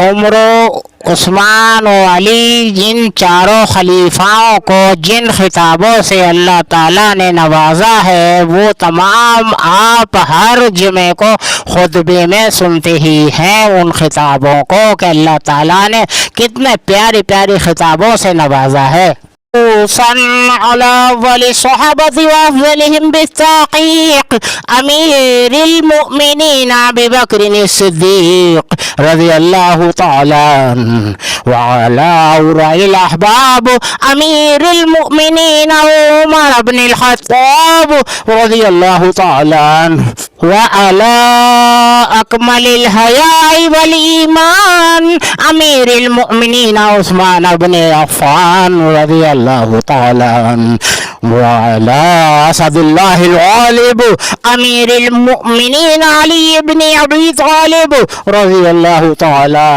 उमर, उस्मान और अली, जिन चारों खलीफाओं को जिन खिताबों से अल्लाह ताला ने नवाजा है वो तमाम आप हर जुमे को खुतबे में सुनते ही हैं उन खिताबों को कि अल्लाह ताला ने कितने प्यारी प्यारी खिताबों से नवाजा है। अमीरुल मोमिनीन अबू बकर सिद्दीक रज़ियल्लाहु तआला व अला उराइल अहबाब अमीरुल मोमिनीन उमर इब्नुल खत्ताब रज़ियल्लाहु तआला व अला अकमलिल हयाई वल ईमान अमीरुल मोमिनीन उस्मान इब्न अफ़्फ़ान रज़ियल्लाहु तआला व अला असदुल्लाहिल गालिब अमीरुल मोमिनीन अली इब्न अबी तालिब रज़ियल्लाहु तआला।